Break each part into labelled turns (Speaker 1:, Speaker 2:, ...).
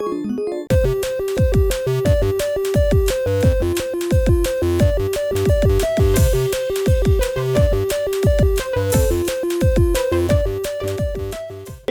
Speaker 1: Hey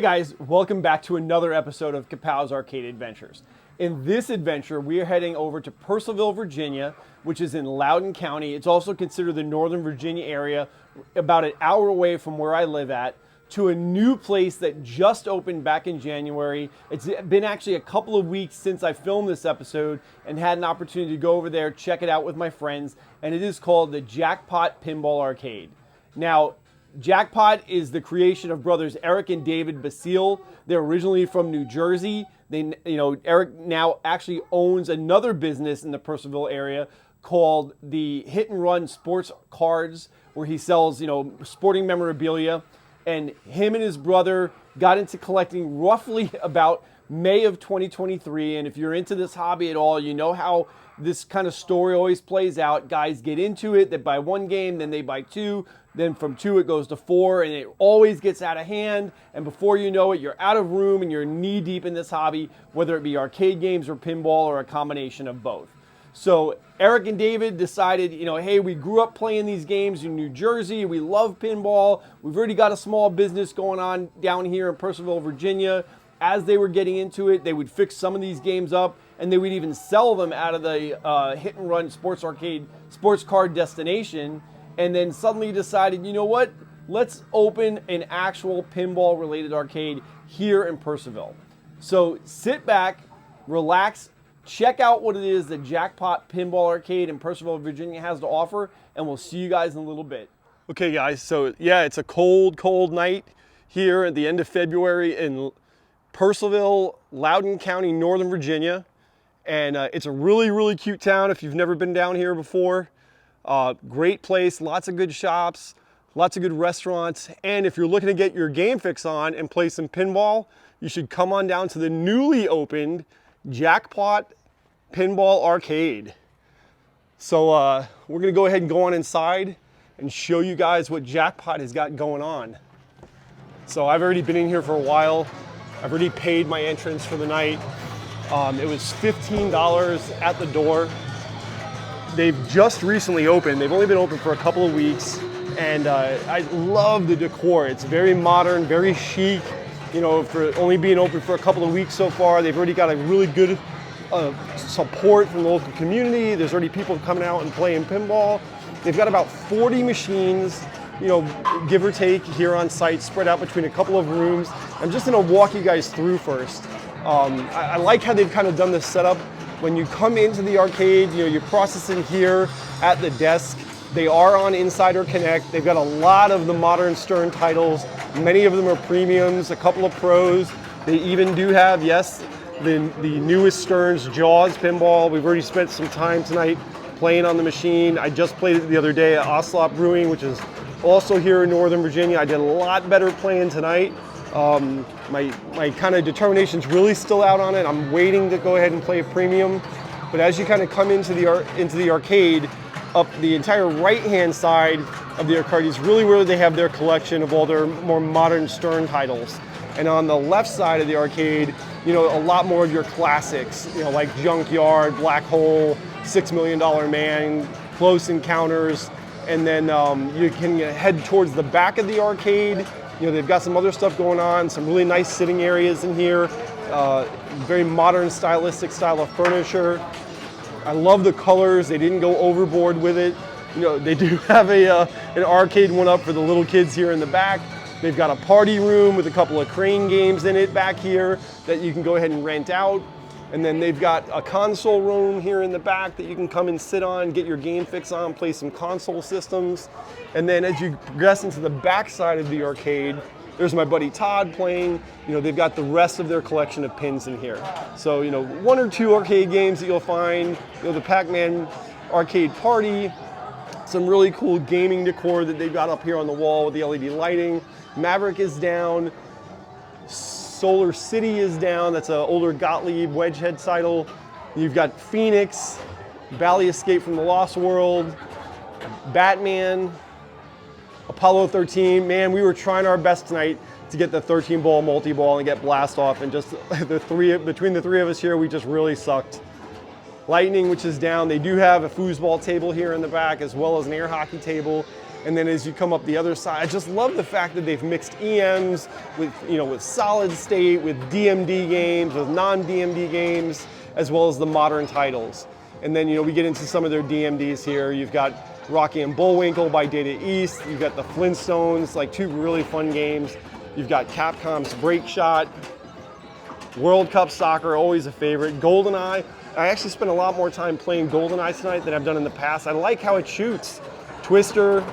Speaker 1: guys, welcome back to another episode of Kapows Arcade Adventures. In this adventure, we are heading over to Purcellville, Virginia, which is in Loudoun County. It's also considered the Northern Virginia area, about an hour away from where I live at, to a new place that just opened back in January. It's been actually a couple of weeks since I filmed this episode and had an opportunity to go over there, check it out with my friends, and it is called the Jackpot Pinball Arcade. Now, Jackpot is the creation of brothers Eric and David Basile. They're originally from New Jersey. Eric now actually owns another business in the Purcellville area called the Hit and Run Sports Cards, where he sells, sporting memorabilia. And him and his brother got into collecting roughly about May of 2023. And if you're into this hobby at all, you know how this kind of story always plays out. Guys get into it, they buy one game, then they buy two, then from two it goes to four, and it always gets out of hand. And before you know it, you're out of room and you're knee deep in this hobby, whether it be arcade games or pinball or a combination of both. So Eric and David decided, hey, we grew up playing these games in New Jersey. We love pinball. We've already got a small business going on down here in Purcellville, Virginia. As they were getting into it, they would fix some of these games up, and they would even sell them out of the Hit and Run Sports Card destination. And then suddenly decided, you know what? Let's open an actual pinball-related arcade here in Purcellville. So sit back, relax, check out what it is that Jackpot Pinball Arcade in Purcellville, Virginia has to offer, and we'll see you guys in a little bit. Okay guys, so yeah, it's a cold, cold night here at the end of February in Purcellville, Loudoun County, Northern Virginia. And it's a really, really cute town if you've never been down here before. Great place, lots of good shops, lots of good restaurants. And if you're looking to get your game fix on and play some pinball, you should come on down to the newly opened Jackpot Pinball Arcade. So we're gonna go ahead and go on inside and show you guys what Jackpot has got going on. So I've already been in here for a while. I've already paid my entrance for the night. It was $15 at the door. They've just recently opened. They've only been open for a couple of weeks, and I love the decor. It's very modern, very chic. For only being open for a couple of weeks so far, they've already got a really good support from the local community. There's already people coming out and playing pinball. They've got about 40 machines, give or take, here on site, spread out between a couple of rooms. I'm just gonna walk you guys through first. I like how they've kind of done this setup. When you come into the arcade, you're processing here at the desk. They are on Insider Connect. They've got a lot of the modern Stern titles. Many of them are premiums, a couple of pros. They even do have, yes, the newest Stern's Jaws pinball. We've already spent some time tonight playing on the machine. I just played it the other day at Ocelot Brewing, which is also here in Northern Virginia. I did a lot better playing tonight. My kind of determination's really still out on it. I'm waiting to go ahead and play a premium. But as you kind of come into the arcade, up the entire right-hand side of the arcade is really where they have their collection of all their more modern Stern titles. And on the left side of the arcade, a lot more of your classics, like Junkyard, Black Hole, $6 Million Man, Close Encounters. And then you can head towards the back of the arcade. They've got some other stuff going on, some really nice sitting areas in here, very modern stylistic style of furniture. I love the colors. They didn't go overboard with it. They do have an arcade one up for the little kids here in the back. They've got a party room with a couple of crane games in it back here that you can go ahead and rent out. And then they've got a console room here in the back that you can come and sit on, get your game fix on, play some console systems. And then as you progress into the back side of the arcade, there's my buddy Todd playing. They've got the rest of their collection of pins in here. So, one or two arcade games that you'll find, the Pac-Man arcade party, some really cool gaming decor that they've got up here on the wall with the LED lighting. Maverick is down. Solar City is down. That's an older Gottlieb Wedgehead title. You've got Phoenix, Bally Escape from the Lost World, Batman, Apollo 13. Man, we were trying our best tonight to get the 13-ball multi-ball and get blast off, and just between the three of us here, we just really sucked. Lightning, which is down, they do have a foosball table here in the back as well as an air hockey table. And then as you come up the other side, I just love the fact that they've mixed EMs with, with solid state, with DMD games, with non-DMD games, as well as the modern titles. And then, we get into some of their DMDs here. You've got Rocky and Bullwinkle by Data East. You've got the Flintstones, like 2 really fun games. You've got Capcom's Break Shot, World Cup Soccer, always a favorite. GoldenEye. I actually spent a lot more time playing GoldenEye tonight than I've done in the past. I like how it shoots. Twister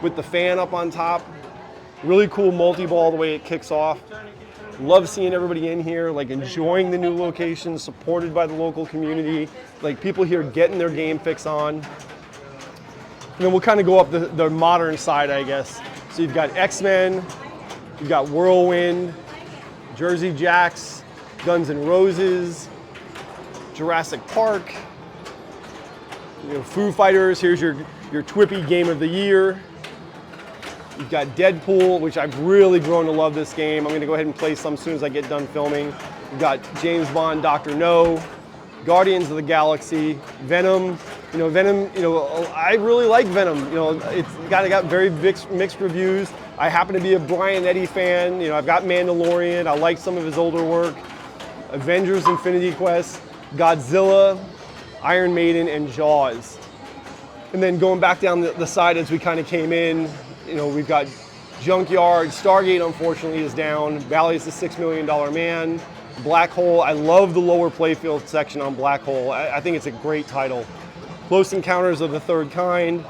Speaker 1: with the fan up on top. Really cool multi-ball the way it kicks off. Love seeing everybody in here, like enjoying the new location, supported by the local community, like people here getting their game fix on. And then we'll kind of go up the modern side, I guess. So you've got X-Men, you've got Whirlwind, Jersey Jacks, Guns N' Roses, Jurassic Park, Foo Fighters. Here's your Twippy Game of the Year. You've got Deadpool, which I've really grown to love this game. I'm going to go ahead and play some as soon as I get done filming. You've got James Bond, Dr. No, Guardians of the Galaxy, Venom. Venom, I really like Venom. It's got very mixed reviews. I happen to be a Brian Eddy fan. I've got Mandalorian. I like some of his older work. Avengers, Infinity Quest, Godzilla, Iron Maiden, and Jaws. And then going back down the side as we kind of came in, we've got Junkyard. Stargate, unfortunately, is down. Valley's the $6 Million Man. Black Hole. I love the lower playfield section on Black Hole. I think it's a great title. Close Encounters of the Third Kind.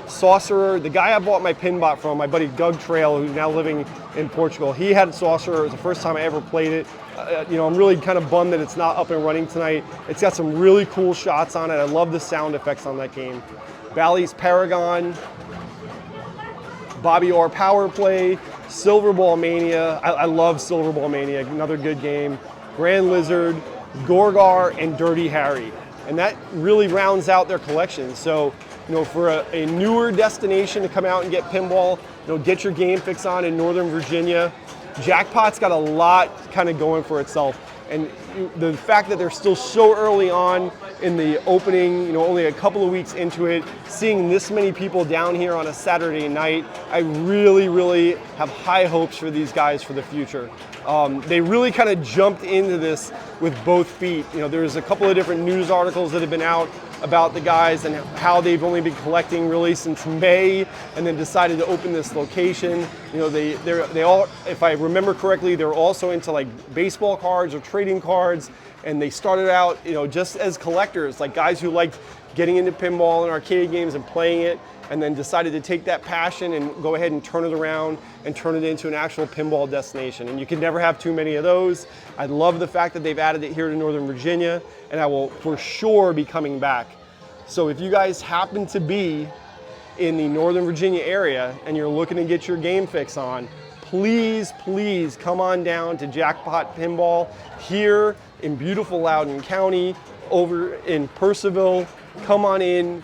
Speaker 1: Sorcerer. The guy I bought my Pinbot from, my buddy Doug Trail, who's now living in Portugal, he had Sorcerer. It was the first time I ever played it. I'm really kind of bummed that it's not up and running tonight. It's got some really cool shots on it. I love the sound effects on that game. Bally's Paragon. Bobby Orr Power Play, Silverball Mania. I love Silverball Mania, another good game. Grand Lizard, Gorgar, and Dirty Harry. And that really rounds out their collection. So, for a newer destination to come out and get pinball, get your game fix on in Northern Virginia, Jackpot's got a lot kind of going for itself. And the fact that they're still so early on in the opening, only a couple of weeks into it, seeing this many people down here on a Saturday night, I really, really have high hopes for these guys for the future. They really kind of jumped into this with both feet. There's a couple of different news articles that have been out about the guys and how they've only been collecting really since May, and then decided to open this location. They all, if I remember correctly, they're also into like baseball cards or trading cards, and they started out, just as collectors, like guys who liked getting into pinball and arcade games and playing it, and then decided to take that passion and go ahead and turn it around and turn it into an actual pinball destination. And you can never have too many of those. I love the fact that they've added it here to Northern Virginia, and I will for sure be coming back. So if you guys happen to be in the Northern Virginia area and you're looking to get your game fix on, please, please come on down to Jackpot Pinball here in beautiful Loudoun County, over in Purcellville. Come on in,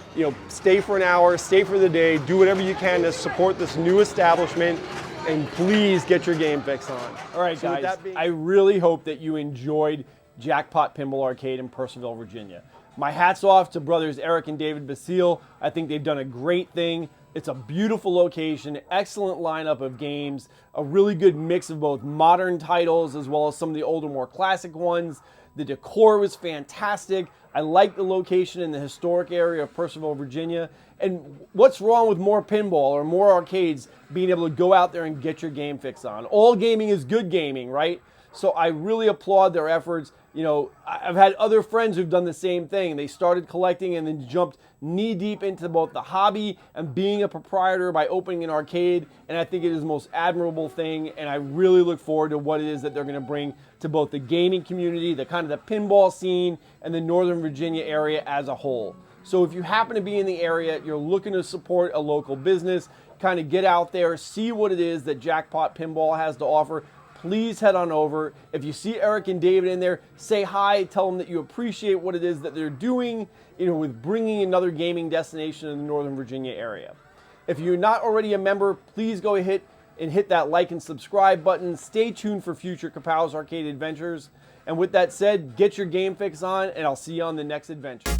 Speaker 1: stay for an hour, stay for the day, do whatever you can to support this new establishment, and please get your game fix on. All right, guys, I really hope that you enjoyed Jackpot Pinball Arcade in Purcellville, Virginia. My hat's off to brothers Eric and David Basile. I think they've done a great thing. It's a beautiful location, excellent lineup of games, a really good mix of both modern titles as well as some of the older, more classic ones. The decor was fantastic. I like the location in the historic area of Purcellville, Virginia. And what's wrong with more pinball or more arcades being able to go out there and get your game fix on? All gaming is good gaming, right? So I really applaud their efforts. I've had other friends who've done the same thing. They started collecting and then jumped knee deep into both the hobby and being a proprietor by opening an arcade. And I think it is the most admirable thing. And I really look forward to what it is that they're going to bring to both the gaming community, the kind of the pinball scene, and the Northern Virginia area as a whole. So if you happen to be in the area, you're looking to support a local business, kind of get out there, see what it is that Jackpot Pinball has to offer, please head on over. If you see Eric and David in there, say hi, tell them that you appreciate what it is that they're doing, with bringing another gaming destination in the Northern Virginia area. If you're not already a member, please go hit and hit that like and subscribe button. Stay tuned for future Kapows Arcade Adventures. And with that said, get your game fix on, and I'll see you on the next adventure.